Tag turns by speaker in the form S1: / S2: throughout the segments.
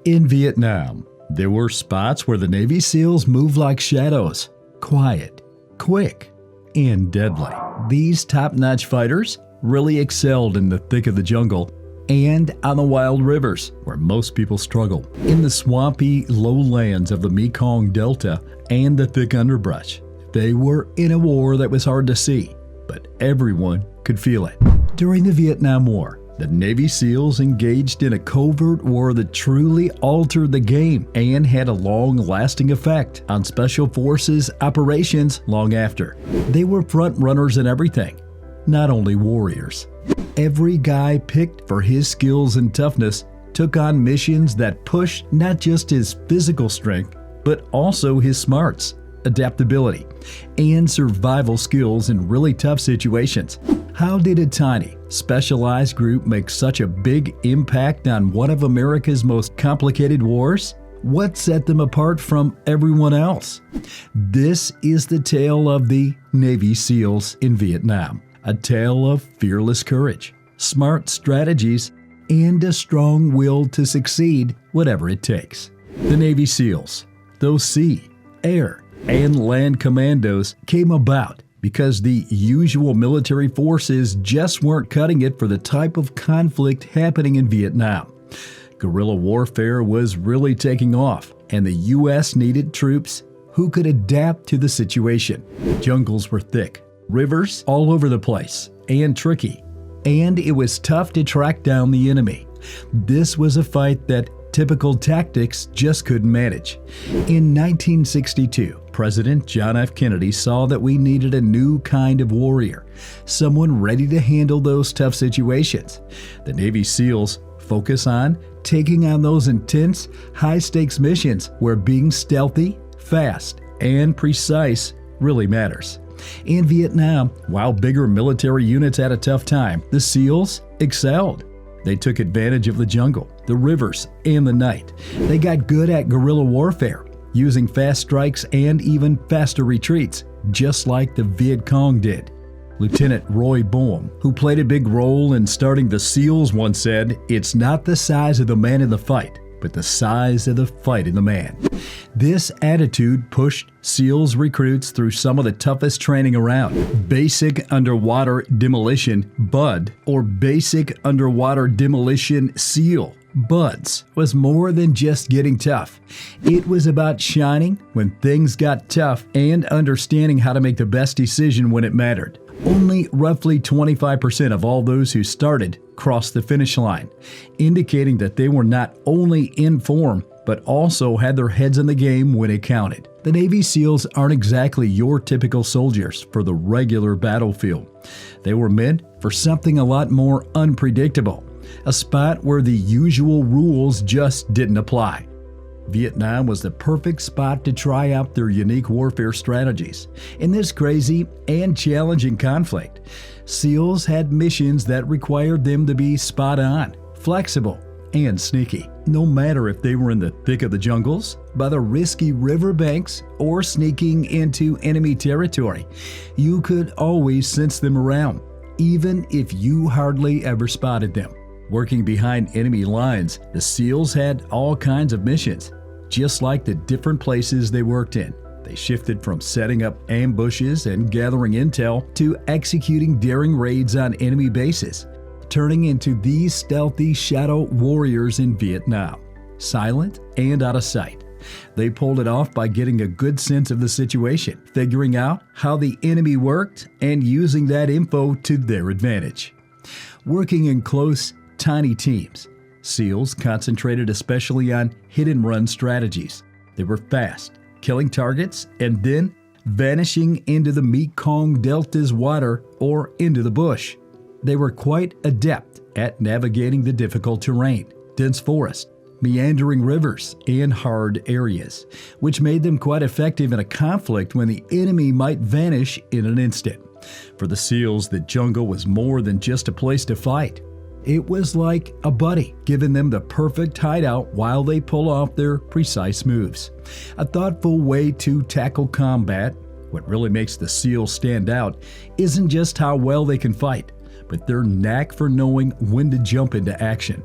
S1: In Vietnam, there were spots where the Navy SEALs moved like shadows, quiet, quick, and deadly. These top-notch fighters really excelled in the thick of the jungle and on the wild rivers where most people struggle. In the swampy lowlands of the Mekong Delta and the thick underbrush, they were in a war that was hard to see, but everyone could feel it. During the Vietnam War, the Navy SEALs engaged in a covert war that truly altered the game and had a long-lasting effect on Special Forces operations long after. They were front runners in everything, not only warriors. Every guy picked for his skills and toughness took on missions that pushed not just his physical strength, but also his smarts, adaptability, and survival skills in really tough situations. How did a tiny, specialized group make such a big impact on one of America's most complicated wars? What set them apart from everyone else? This is the tale of the Navy SEALs in Vietnam. A tale of fearless courage, smart strategies, and a strong will to succeed whatever it takes. The Navy SEALs, those sea, air, and land commandos, came about because the usual military forces just weren't cutting it for the type of conflict happening in Vietnam. Guerrilla warfare was really taking off, and the U.S. needed troops who could adapt to the situation. Jungles were thick, rivers all over the place, and tricky, and it was tough to track down the enemy. This was a fight that typical tactics just couldn't manage. In 1962, President John F. Kennedy saw that we needed a new kind of warrior, someone ready to handle those tough situations. The Navy SEALs focus on taking on those intense, high-stakes missions where being stealthy, fast, and precise really matters. In Vietnam, while bigger military units had a tough time, the SEALs excelled. They took advantage of the jungle, the rivers, and the night. They got good at guerrilla warfare, using fast strikes and even faster retreats, just like the Viet Cong did. Lieutenant Roy Boehm, who played a big role in starting the SEALs, once said, "It's not the size of the man in the fight, but the size of the fight in the man." This attitude pushed SEALs recruits through some of the toughest training around. Basic Underwater Demolition BUD, or Basic Underwater Demolition SEAL BUDS, was more than just getting tough. It was about shining when things got tough and understanding how to make the best decision when it mattered. Only roughly 25% of all those who started crossed the finish line, indicating that they were not only in form, but also had their heads in the game when it counted. The Navy SEALs aren't exactly your typical soldiers for the regular battlefield. They were meant for something a lot more unpredictable, a spot where the usual rules just didn't apply. Vietnam was the perfect spot to try out their unique warfare strategies. In this crazy and challenging conflict, SEALs had missions that required them to be spot on, flexible, and sneaky. No matter if they were in the thick of the jungles, by the risky riverbanks, or sneaking into enemy territory, you could always sense them around, even if you hardly ever spotted them. Working behind enemy lines, the SEALs had all kinds of missions, just like the different places they worked in. They shifted from setting up ambushes and gathering intel to executing daring raids on enemy bases, turning into these stealthy shadow warriors in Vietnam, silent and out of sight. They pulled it off by getting a good sense of the situation, figuring out how the enemy worked, and using that info to their advantage. Working in close, tiny teams, SEALs concentrated especially on hit-and-run strategies. They were fast, killing targets and then vanishing into the Mekong Delta's water or into the bush. They were quite adept at navigating the difficult terrain, dense forest, meandering rivers, and hard areas, which made them quite effective in a conflict when the enemy might vanish in an instant. For the SEALs, the jungle was more than just a place to fight. It was like a buddy, giving them the perfect hideout while they pull off their precise moves. A thoughtful way to tackle combat. What really makes the SEALs stand out isn't just how well they can fight, but their knack for knowing when to jump into action.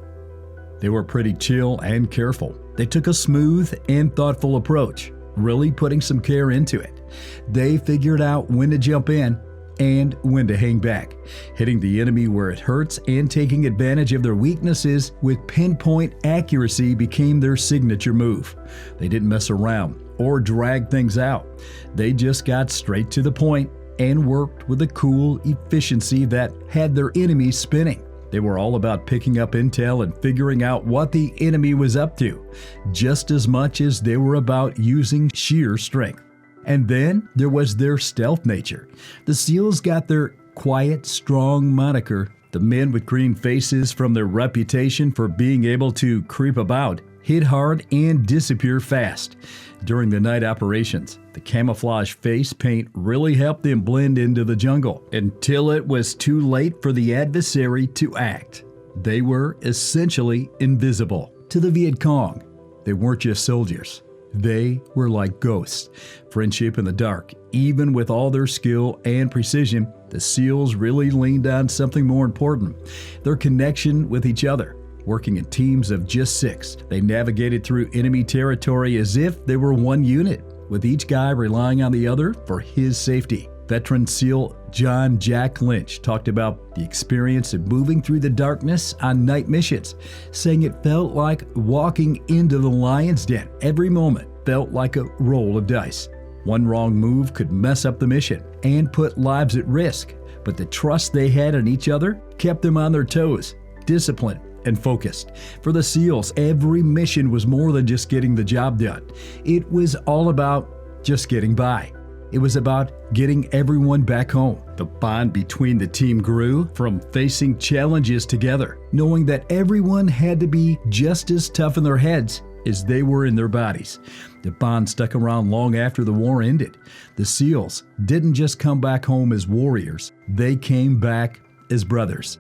S1: They were pretty chill and careful. They took a smooth and thoughtful approach, really putting some care into it. They figured out when to jump in and when to hang back, hitting the enemy where it hurts and taking advantage of their weaknesses with pinpoint accuracy became their signature move. They didn't mess around or drag things out. They just got straight to the point and worked with a cool efficiency that had their enemies spinning. They were all about picking up intel and figuring out what the enemy was up to, just as much as they were about using sheer strength. And then there was their stealth nature. The SEALs got their quiet, strong moniker, the men with green faces from their reputation for being able to creep about, hit hard, and disappear fast. During the night operations, the camouflage face paint really helped them blend into the jungle until it was too late for the adversary to act. They were essentially invisible. To the Viet Cong, they weren't just soldiers. They were like ghosts, friendship in the dark. Even with all their skill and precision, the SEALs really leaned on something more important, their connection with each other. Working in teams of just 6, they navigated through enemy territory as if they were one unit, with each guy relying on the other for his safety. Veteran SEAL John Jack Lynch talked about the experience of moving through the darkness on night missions, saying it felt like walking into the lion's den. Every moment felt like a roll of dice. One wrong move could mess up the mission and put lives at risk, but the trust they had in each other kept them on their toes, disciplined, and focused. For the SEALs, every mission was more than just getting the job done. It was all about just getting by. It was about getting everyone back home. The bond between the team grew from facing challenges together, knowing that everyone had to be just as tough in their heads as they were in their bodies. The bond stuck around long after the war ended. The SEALs didn't just come back home as warriors, they came back as brothers.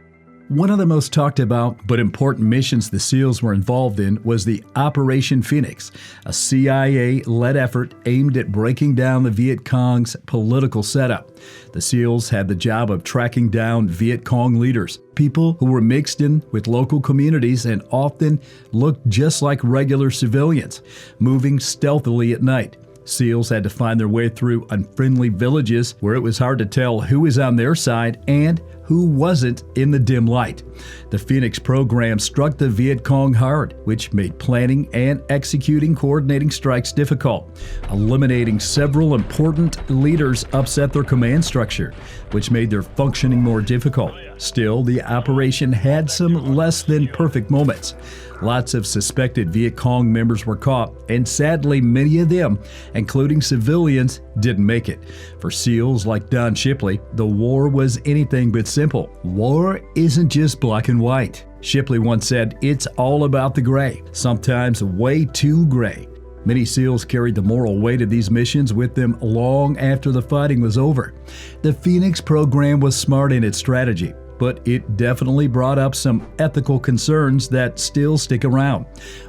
S1: One of the most talked about but important missions the SEALs were involved in was the Operation Phoenix, a CIA-led effort aimed at breaking down the Viet Cong's political setup. The SEALs had the job of tracking down Viet Cong leaders, people who were mixed in with local communities and often looked just like regular civilians, moving stealthily at night. SEALs had to find their way through unfriendly villages where it was hard to tell who was on their side and who wasn't in the dim light. The Phoenix program struck the Viet Cong hard, which made planning and executing coordinating strikes difficult. Eliminating several important leaders upset their command structure, which made their functioning more difficult. Still, the operation had some less than perfect moments. Lots of suspected Viet Cong members were caught, and sadly, many of them, including civilians, didn't make it. For SEALs like Don Shipley, the war was anything but simple. War isn't just black and white. Shipley once said, "It's all about the gray, sometimes way too gray." Many SEALs carried the moral weight of these missions with them long after the fighting was over. The Phoenix program was smart in its strategy, but it definitely brought up some ethical concerns that still stick around.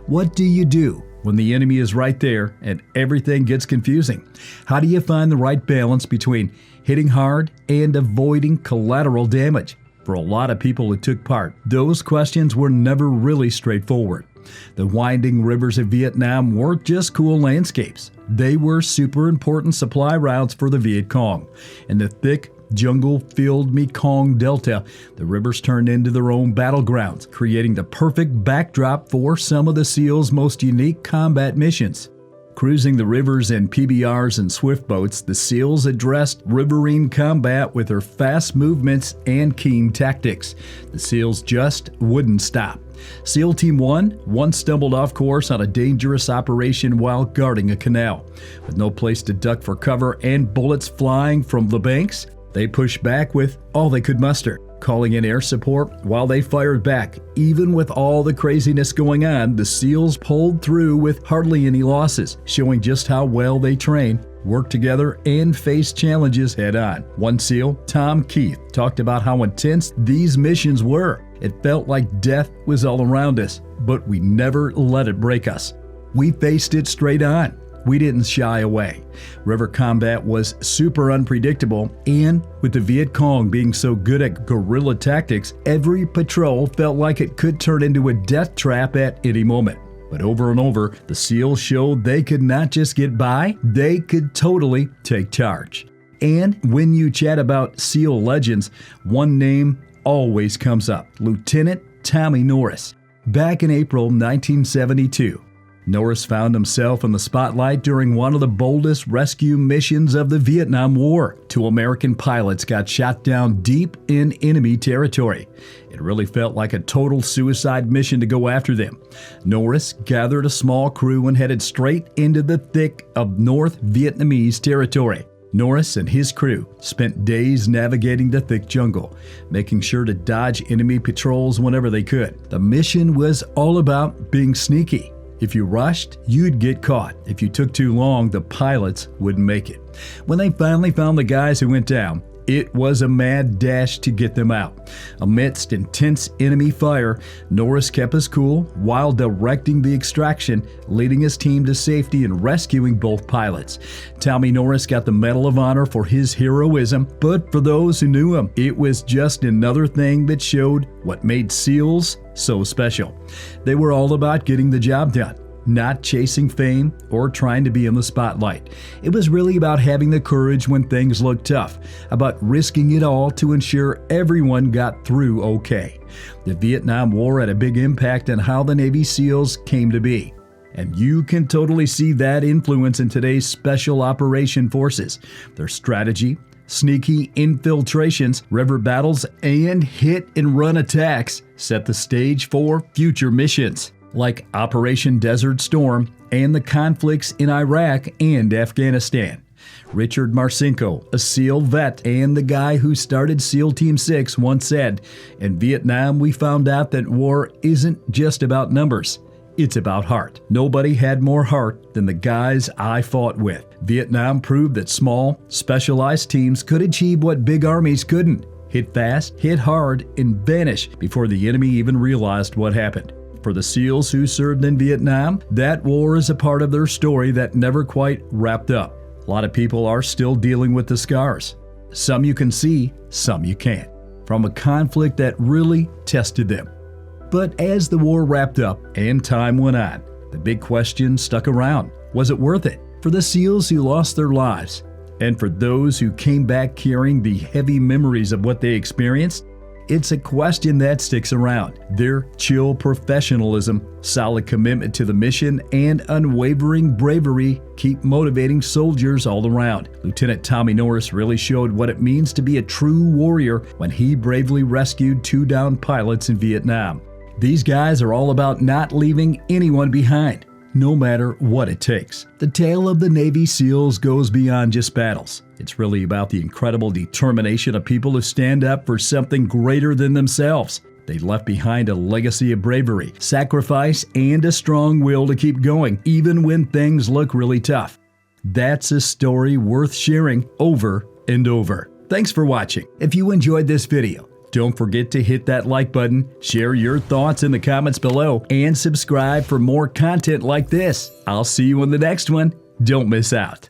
S1: What do you do when the enemy is right there and everything gets confusing? How do you find the right balance between hitting hard and avoiding collateral damage? For a lot of people who took part, those questions were never really straightforward. The winding rivers of Vietnam weren't just cool landscapes. They were super important supply routes for the Viet Cong. In the thick, jungle-filled Mekong Delta, the rivers turned into their own battlegrounds, creating the perfect backdrop for some of the SEALs' most unique combat missions. Cruising the rivers in PBRs and swift boats, the SEALs addressed riverine combat with their fast movements and keen tactics. The SEALs just wouldn't stop. SEAL Team 1 once stumbled off course on a dangerous operation while guarding a canal. With no place to duck for cover and bullets flying from the banks, they pushed back with all they could muster, calling in air support while they fired back. Even with all the craziness going on, the SEALs pulled through with hardly any losses, showing just how well they train, work together, and face challenges head on. One SEAL, Tom Keith, talked about how intense these missions were. It felt like death was all around us, but we never let it break us. We faced it straight on. we didn't shy away. River combat was super unpredictable, and with the Viet Cong being so good at guerrilla tactics, every patrol felt like it could turn into a death trap at any moment. But over and over, the SEALs showed they could not just get by, they could totally take charge. And when you chat about SEAL legends, one name always comes up: Lieutenant Tommy Norris. Back in April 1972, Norris found himself in the spotlight during one of the boldest rescue missions of the Vietnam War. 2 American pilots got shot down deep in enemy territory. It really felt like a total suicide mission to go after them. Norris gathered a small crew and headed straight into the thick of North Vietnamese territory. Norris and his crew spent days navigating the thick jungle, making sure to dodge enemy patrols whenever they could. The mission was all about being sneaky. If you rushed, you'd get caught. If you took too long, the pilots wouldn't make it. When they finally found the guys who went down, it was a mad dash to get them out. Amidst intense enemy fire, Norris kept his cool while directing the extraction, leading his team to safety and rescuing both pilots. Tommy Norris got the Medal of Honor for his heroism, but for those who knew him, it was just another thing that showed what made SEALs so special. They were all about getting the job done, not chasing fame or trying to be in the spotlight. It was really about having the courage when things looked tough, about risking it all to ensure everyone got through okay. The Vietnam War had a big impact on how the Navy SEALs came to be. And you can totally see that influence in today's Special Operation Forces. Their strategy, sneaky infiltrations, river battles, and hit-and-run attacks set the stage for future missions, like Operation Desert Storm and the conflicts in Iraq and Afghanistan. Richard Marcinko, a SEAL vet and the guy who started SEAL Team 6, once said, "In Vietnam, we found out that war isn't just about numbers. It's about heart. Nobody had more heart than the guys I fought with." Vietnam proved that small, specialized teams could achieve what big armies couldn't: hit fast, hit hard, and vanish before the enemy even realized what happened. For the SEALs who served in Vietnam, that war is a part of their story that never quite wrapped up. A lot of people are still dealing with the scars. Some you can see, some you can't, from a conflict that really tested them. But as the war wrapped up and time went on, the big question stuck around: was it worth it? For the SEALs who lost their lives, and for those who came back carrying the heavy memories of what they experienced, it's a question that sticks around. Their chill professionalism, solid commitment to the mission, and unwavering bravery keep motivating soldiers all around. Lieutenant Tommy Norris really showed what it means to be a true warrior when he bravely rescued 2 downed pilots in Vietnam. These guys are all about not leaving anyone behind, no matter what it takes. The tale of the Navy SEALs goes beyond just battles. It's really about the incredible determination of people who stand up for something greater than themselves. They left behind a legacy of bravery, sacrifice, and a strong will to keep going, even when things look really tough. That's a story worth sharing over and over. Thanks for watching. If you enjoyed this video, don't forget to hit that like button, share your thoughts in the comments below, and subscribe for more content like this. I'll see you in the next one. Don't miss out.